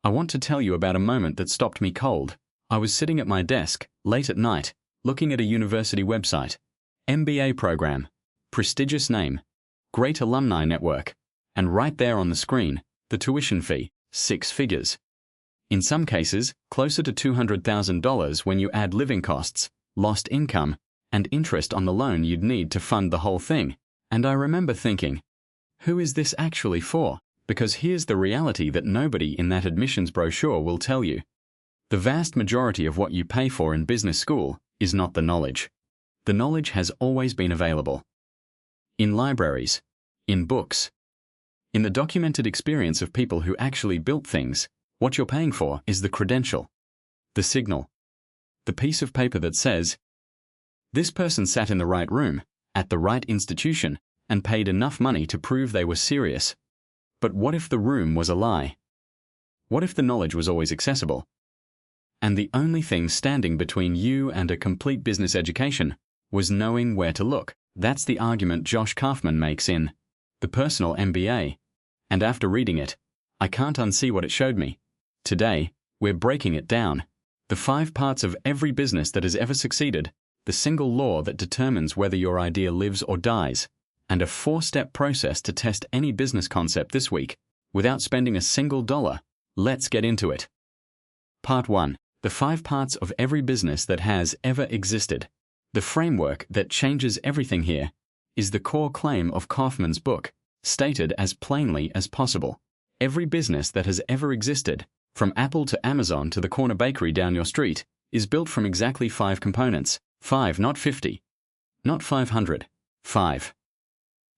I want to tell you about a moment that stopped me cold. I was sitting at my desk, late at night, looking at a university website. MBA program, prestigious name, great alumni network, and right there on the screen, the tuition fee, 6 figures. In some cases, closer to $200,000 when you add living costs, lost income, and interest on the loan you'd need to fund the whole thing. And I remember thinking, who is this actually for? Because here's the reality that nobody in that admissions brochure will tell you. The vast majority of what you pay for in business school is not the knowledge. The knowledge has always been available. In libraries, in books, in the documented experience of people who actually built things. What you're paying for is the credential, the signal, the piece of paper that says, this person sat in the right room, at the right institution, and paid enough money to prove they were serious. But what if the room was a lie? What if the knowledge was always accessible? And the only thing standing between you and a complete business education was knowing where to look. That's the argument Josh Kaufman makes in the Personal MBA. And after reading it, I can't unsee what it showed me. Today, we're breaking it down. The 5 parts of every business that has ever succeeded, the single law that determines whether your idea lives or dies, and a 4-step process to test any business concept this week without spending a single dollar. Let's get into it. Part 1. The 5 parts of every business that has ever existed. The framework that changes everything here is the core claim of Kaufman's book, stated as plainly as possible. Every business that has ever existed, from Apple to Amazon to the corner bakery down your street, is built from exactly 5 components. 5, not 50. Not 500. 5.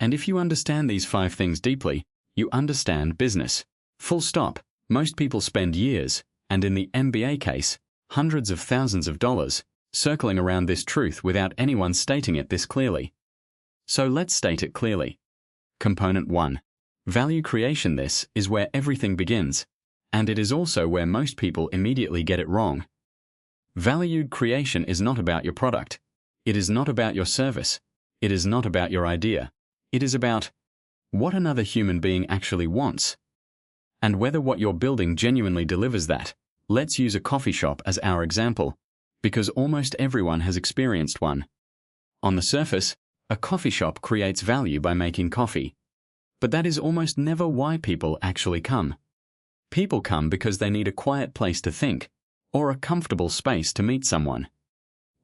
And if you understand these 5 things deeply, you understand business. Full stop. Most people spend years, and in the MBA case, hundreds of thousands of dollars, circling around this truth without anyone stating it this clearly. So let's state it clearly. Component 1. Value creation. This is where everything begins, and it is also where most people immediately get it wrong. Value creation is not about your product. It is not about your service. It is not about your idea. It is about what another human being actually wants, and whether what you're building genuinely delivers that. Let's use a coffee shop as our example, because almost everyone has experienced one. On the surface, a coffee shop creates value by making coffee. But that is almost never why people actually come. People come because they need a quiet place to think, or a comfortable space to meet someone,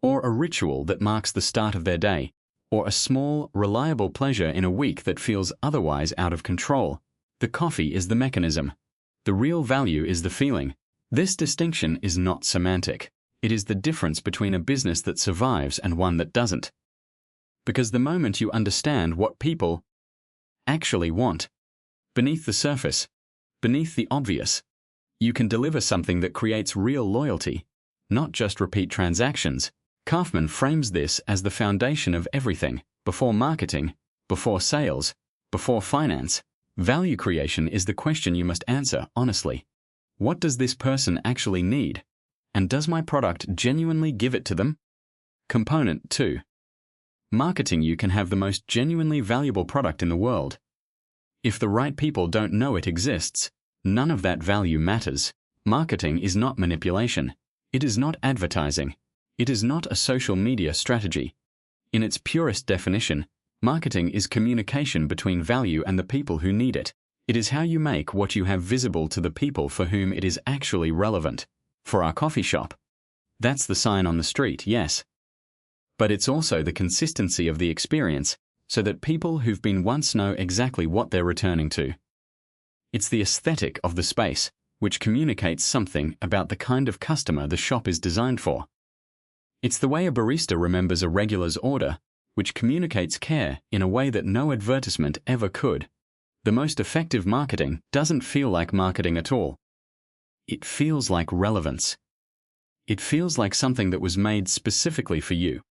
or a ritual that marks the start of their day, or a small, reliable pleasure in a week that feels otherwise out of control. The coffee is the mechanism. The real value is the feeling. This distinction is not semantic. It is the difference between a business that survives and one that doesn't. Because the moment you understand what people actually want, beneath the surface, beneath the obvious, you can deliver something that creates real loyalty, not just repeat transactions. Kaufman frames this as the foundation of everything. Before marketing, before sales, before finance, value creation is the question you must answer honestly. What does this person actually need? And does my product genuinely give it to them? Component 2. Marketing. You can have the most genuinely valuable product in the world. If the right people don't know it exists, none of that value matters. Marketing is not manipulation. It is not advertising. It is not a social media strategy. In its purest definition, marketing is communication between value and the people who need it. It is how you make what you have visible to the people for whom it is actually relevant. For our coffee shop, that's the sign on the street, yes. But it's also the consistency of the experience, so that people who've been once know exactly what they're returning to. It's the aesthetic of the space, which communicates something about the kind of customer the shop is designed for. It's the way a barista remembers a regular's order, which communicates care in a way that no advertisement ever could. The most effective marketing doesn't feel like marketing at all. It feels like relevance. It feels like something that was made specifically for you.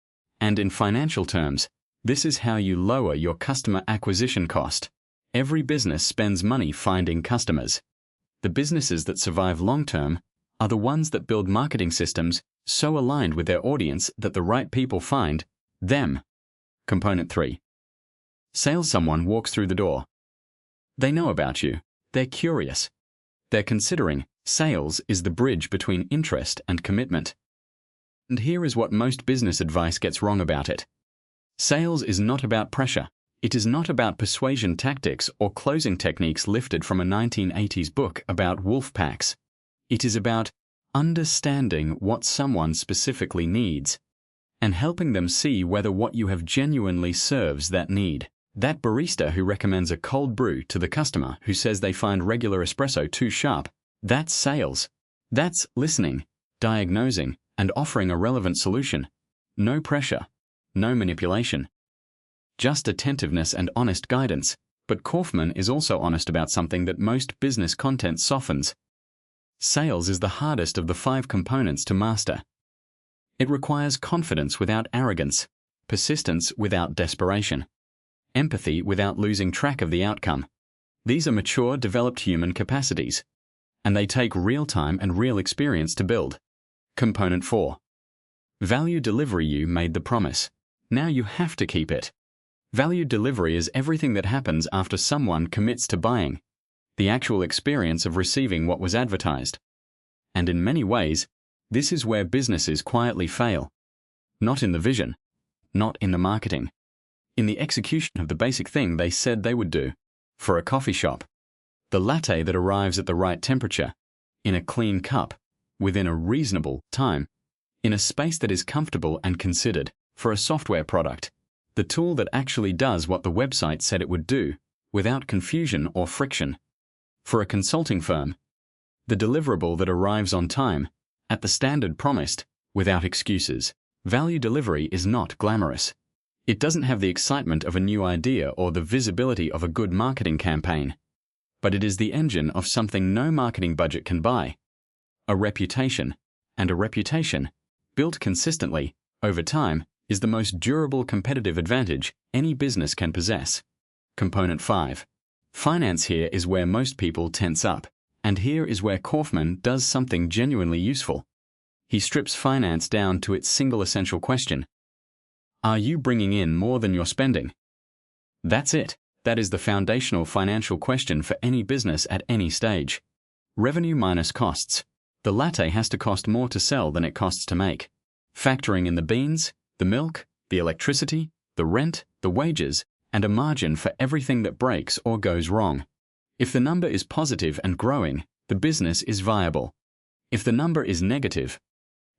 And in financial terms, this is how you lower your customer acquisition cost. Every business spends money finding customers. The businesses that survive long-term are the ones that build marketing systems so aligned with their audience that the right people find them. Component 3. Sales. Someone walks through the door. They know about you. They're curious. They're considering Sales is the bridge between interest and commitment. And here is what most business advice gets wrong about it. Sales is not about pressure. It is not about persuasion tactics or closing techniques lifted from a 1980s book about wolf packs. It is about understanding what someone specifically needs and helping them see whether what you have genuinely serves that need. That barista who recommends a cold brew to the customer who says they find regular espresso too sharp, that's sales. That's listening, diagnosing, and offering a relevant solution. No pressure, no manipulation. Just attentiveness and honest guidance. But Kaufman is also honest about something that most business content softens. Sales is the hardest of the 5 components to master. It requires confidence without arrogance, persistence without desperation, empathy without losing track of the outcome. These are mature, developed human capacities, and they take real time and real experience to build. Component 4. Value delivery. You made the promise. Now you have to keep it. Value delivery is everything that happens after someone commits to buying, the actual experience of receiving what was advertised. And in many ways, this is where businesses quietly fail. Not in the vision, not in the marketing, in the execution of the basic thing they said they would do. For a coffee shop, the latte that arrives at the right temperature, in a clean cup, within a reasonable time, in a space that is comfortable and considered. For a software product, the tool that actually does what the website said it would do, without confusion or friction. For a consulting firm, the deliverable that arrives on time, at the standard promised, without excuses. Value delivery is not glamorous. It doesn't have the excitement of a new idea or the visibility of a good marketing campaign. But it is the engine of something no marketing budget can buy. A reputation, and a reputation, built consistently, over time, is the most durable competitive advantage any business can possess. Component 5. Finance. Here is where most people tense up, and here is where Kaufman does something genuinely useful. He strips finance down to its single essential question. Are you bringing in more than you're spending? That's it. That is the foundational financial question for any business at any stage. Revenue minus costs. The latte has to cost more to sell than it costs to make. Factoring in the beans, the milk, the electricity, the rent, the wages, and a margin for everything that breaks or goes wrong. If the number is positive and growing, the business is viable. If the number is negative,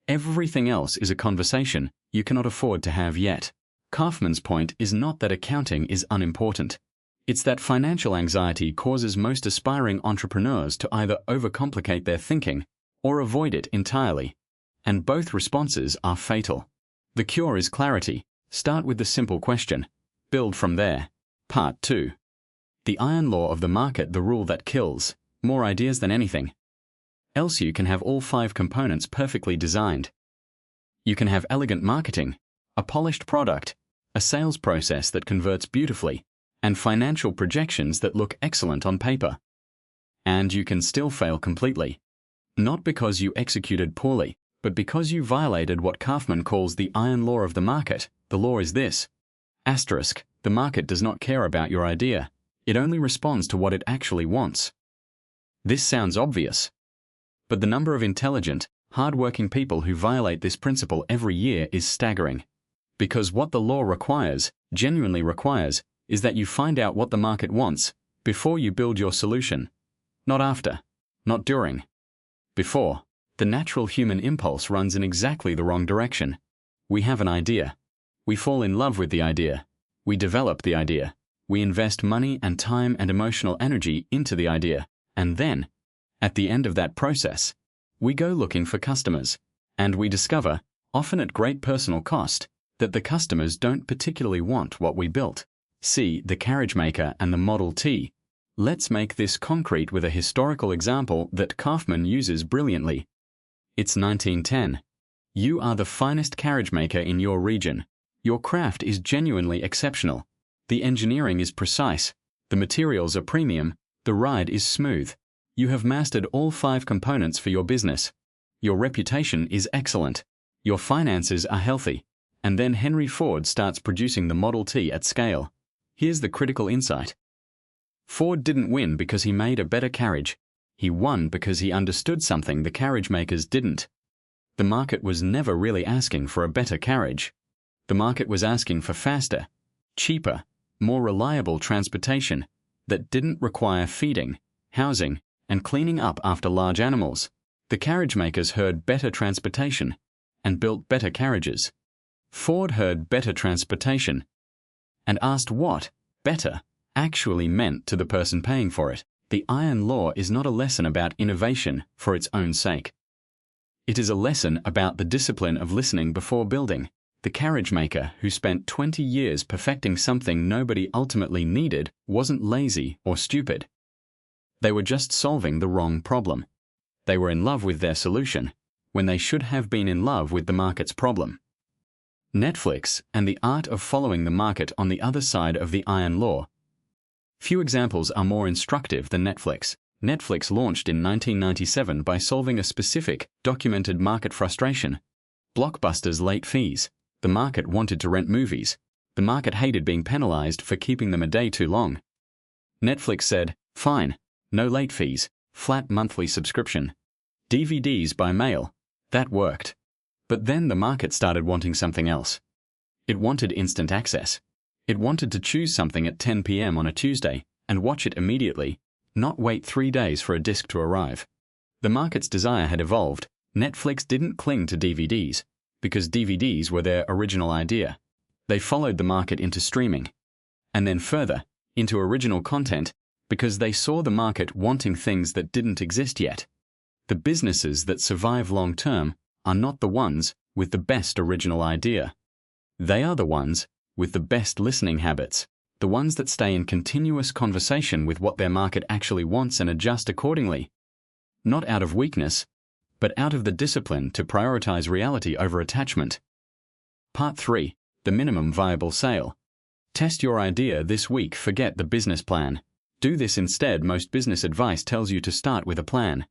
everything else is a conversation you cannot afford to have yet. Kaufman's point is not that accounting is unimportant. It's that financial anxiety causes most aspiring entrepreneurs to either overcomplicate their thinking or avoid it entirely. And both responses are fatal. The cure is clarity. Start with the simple question. Build from there. Part 2. The iron law of the market, the rule that kills. More ideas than anything. Else you can have all 5 components perfectly designed. You can have elegant marketing, a polished product, a sales process that converts beautifully, and financial projections that look excellent on paper. And you can still fail completely. Not because you executed poorly, but because you violated what Kaufman calls the iron law of the market. The law is this. Asterisk, the market does not care about your idea. It only responds to what it actually wants. This sounds obvious. But the number of intelligent, hard-working people who violate this principle every year is staggering. Because what the law requires, genuinely requires, is that you find out what the market wants before you build your solution. Not after, not during. Before. The natural human impulse runs in exactly the wrong direction. We have an idea. We fall in love with the idea. We develop the idea. We invest money and time and emotional energy into the idea. And then, at the end of that process, we go looking for customers. And we discover, often at great personal cost, that the customers don't particularly want what we built. See the carriage maker and the Model T. Let's make this concrete with a historical example that Kaufman uses brilliantly. It's 1910. You are the finest carriage maker in your region. Your craft is genuinely exceptional. The engineering is precise. The materials are premium. The ride is smooth. You have mastered all 5 components for your business. Your reputation is excellent. Your finances are healthy. And then Henry Ford starts producing the Model T at scale. Here's the critical insight. Ford didn't win because he made a better carriage. He won because he understood something the carriage makers didn't. The market was never really asking for a better carriage. The market was asking for faster, cheaper, more reliable transportation that didn't require feeding, housing, and cleaning up after large animals. The carriage makers heard better transportation and built better carriages. Ford heard better transportation and asked what better actually meant to the person paying for it. The iron law is not a lesson about innovation for its own sake. It is a lesson about the discipline of listening before building. The carriage maker who spent 20 years perfecting something nobody ultimately needed wasn't lazy or stupid. They were just solving the wrong problem. They were in love with their solution when they should have been in love with the market's problem. Netflix and the art of following the market on the other side of the iron law. Few examples are more instructive than Netflix. Netflix launched in 1997 by solving a specific, documented market frustration. Blockbusters' late fees. The market wanted to rent movies. The market hated being penalized for keeping them a day too long. Netflix said, fine, no late fees, flat monthly subscription. DVDs by mail. That worked. But then the market started wanting something else. It wanted instant access. It wanted to choose something at 10 p.m. on a Tuesday and watch it immediately, not wait 3 days for a disc to arrive. The market's desire had evolved. Netflix didn't cling to DVDs because DVDs were their original idea. They followed the market into streaming, and then further, into original content because they saw the market wanting things that didn't exist yet. The businesses that survive long-term are not the ones with the best original idea. They are the ones with the best listening habits, the ones that stay in continuous conversation with what their market actually wants and adjust accordingly. Not out of weakness, but out of the discipline to prioritize reality over attachment. Part 3. The minimum viable sale. Test your idea this week. Forget the business plan. Do this instead. Most business advice tells you to start with a plan.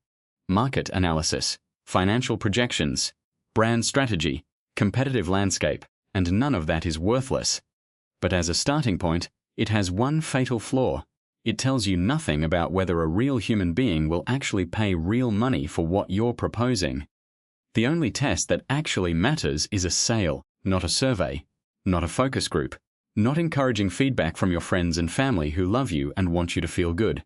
Market analysis, financial projections, brand strategy, competitive landscape, and none of that is worthless. But as a starting point, it has one fatal flaw. It tells you nothing about whether a real human being will actually pay real money for what you're proposing. The only test that actually matters is a sale, not a survey, not a focus group, not encouraging feedback from your friends and family who love you and want you to feel good.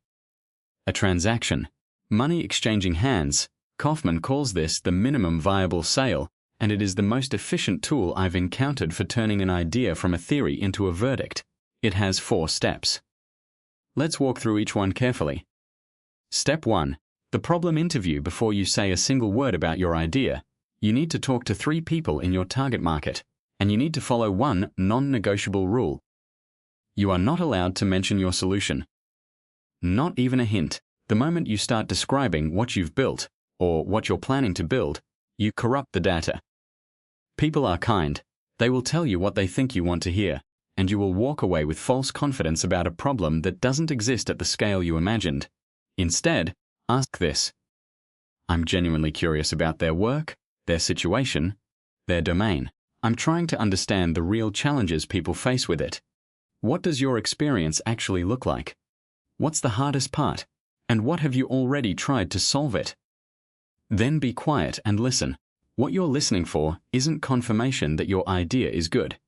A transaction. Money exchanging hands. Kaufman calls this the minimum viable sale, and it is the most efficient tool I've encountered for turning an idea from a theory into a verdict. It has 4 steps. Let's walk through each one carefully. Step 1. The problem interview. Before you say a single word about your idea, you need to talk to 3 people in your target market, and you need to follow one non-negotiable rule. You are not allowed to mention your solution. Not even a hint. The moment you start describing what you've built, or what you're planning to build, you corrupt the data. People are kind. They will tell you what they think you want to hear, and you will walk away with false confidence about a problem that doesn't exist at the scale you imagined. Instead, ask this. I'm genuinely curious about their work, their situation, their domain. I'm trying to understand the real challenges people face with it. What does your experience actually look like? What's the hardest part? And what have you already tried to solve it? Then be quiet and listen. What you're listening for isn't confirmation that your idea is good.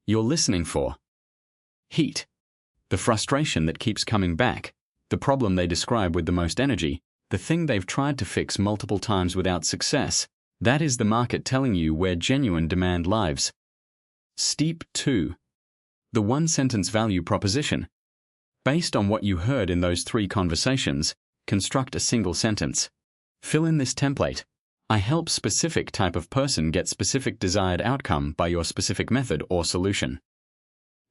You're listening for heat, the frustration that keeps coming back, the problem they describe with the most energy, the thing they've tried to fix multiple times without success. That is the market telling you where genuine demand lies. Step 2. The one-sentence value proposition. Based on what you heard in those 3 conversations, construct a single sentence. Fill in this template. I help specific type of person get specific desired outcome by your specific method or solution.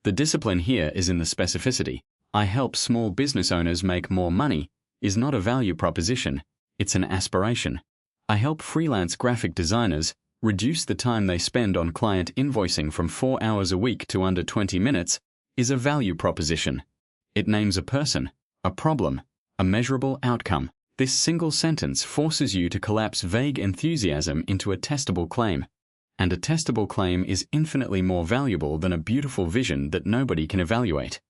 The discipline here is in the specificity. I help small business owners make more money is not a value proposition, it's an aspiration. I help freelance graphic designers reduce the time they spend on client invoicing from 4 hours a week to under 20 minutes is a value proposition. It names a person, a problem, a measurable outcome. This single sentence forces you to collapse vague enthusiasm into a testable claim. And a testable claim is infinitely more valuable than a beautiful vision that nobody can evaluate.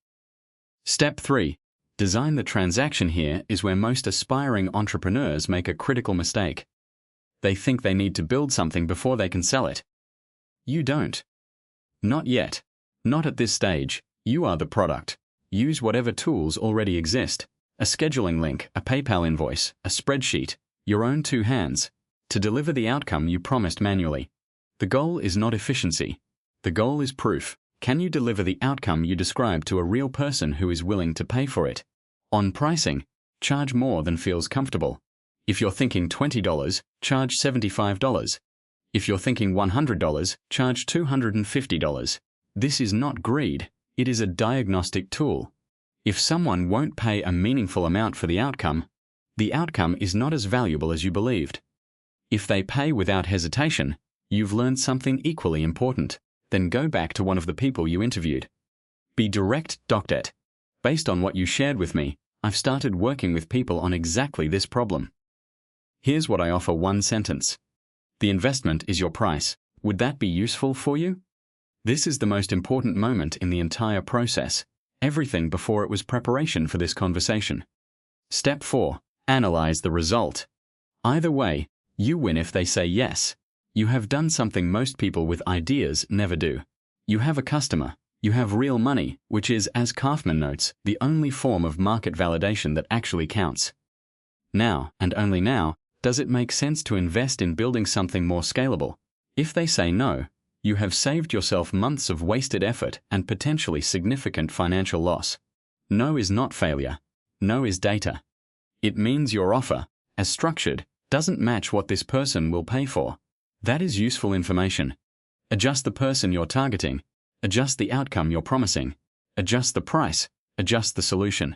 Step 3. Design the transaction here is where most aspiring entrepreneurs make a critical mistake. They think they need to build something before they can sell it. You don't. Not yet. Not at this stage. You are the product. Use whatever tools already exist. A scheduling link, a PayPal invoice, a spreadsheet, your own two hands, to deliver the outcome you promised manually. The goal is not efficiency. The goal is proof. Can you deliver the outcome you described to a real person who is willing to pay for it? On pricing, charge more than feels comfortable. If you're thinking $20, charge $75. If you're thinking $100, charge $250. This is not greed, it is a diagnostic tool. If someone won't pay a meaningful amount for the outcome is not as valuable as you believed. If they pay without hesitation, you've learned something equally important. Then go back to one of the people you interviewed. Be direct. Based on what you shared with me, I've started working with people on exactly this problem. Here's what I offer: one sentence. The investment is your price. Would that be useful for you? This is the most important moment in the entire process. Everything before it was preparation for this conversation. Step 4. Analyze the result. Either way, you win if they say yes. You have done something most people with ideas never do. You have a customer. You have real money, which is, as Kaufman notes, the only form of market validation that actually counts. Now, and only now, does it make sense to invest in building something more scalable? If they say no, you have saved yourself months of wasted effort and potentially significant financial loss. No is not failure. No is data. It means your offer, as structured, doesn't match what this person will pay for. That is useful information. Adjust the person you're targeting. Adjust the outcome you're promising. Adjust the price. Adjust the solution.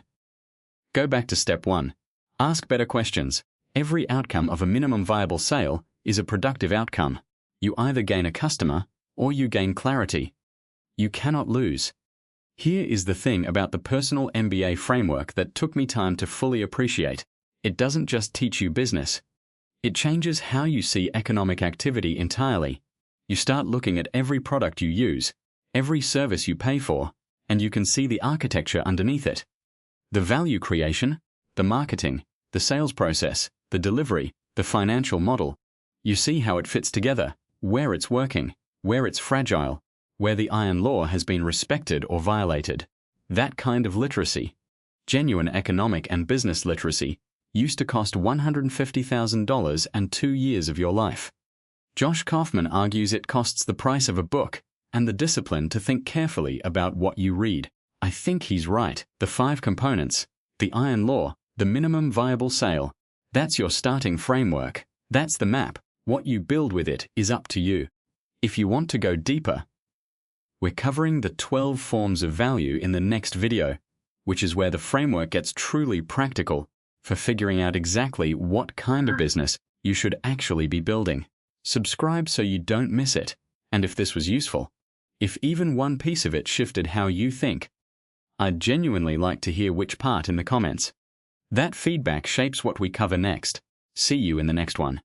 Go back to step 1. Ask better questions. Every outcome of a minimum viable sale is a productive outcome. You either gain a customer or you gain clarity. You cannot lose. Here is the thing about the Personal MBA framework that took me time to fully appreciate. It doesn't just teach you business. It changes how you see economic activity entirely. You start looking at every product you use, every service you pay for, and you can see the architecture underneath it. The value creation, the marketing, the sales process, the delivery, the financial model. You see how it fits together, where it's working, where it's fragile, where the iron law has been respected or violated. That kind of literacy, genuine economic and business literacy, used to cost $150,000 and 2 years of your life. Josh Kaufman argues it costs the price of a book and the discipline to think carefully about what you read. I think he's right. The 5 components, the iron law, the minimum viable sale, that's your starting framework. That's the map. What you build with it is up to you. If you want to go deeper, we're covering the 12 forms of value in the next video, which is where the framework gets truly practical for figuring out exactly what kind of business you should actually be building. Subscribe so you don't miss it. And if this was useful, if even one piece of it shifted how you think, I'd genuinely like to hear which part in the comments. That feedback shapes what we cover next. See you in the next one.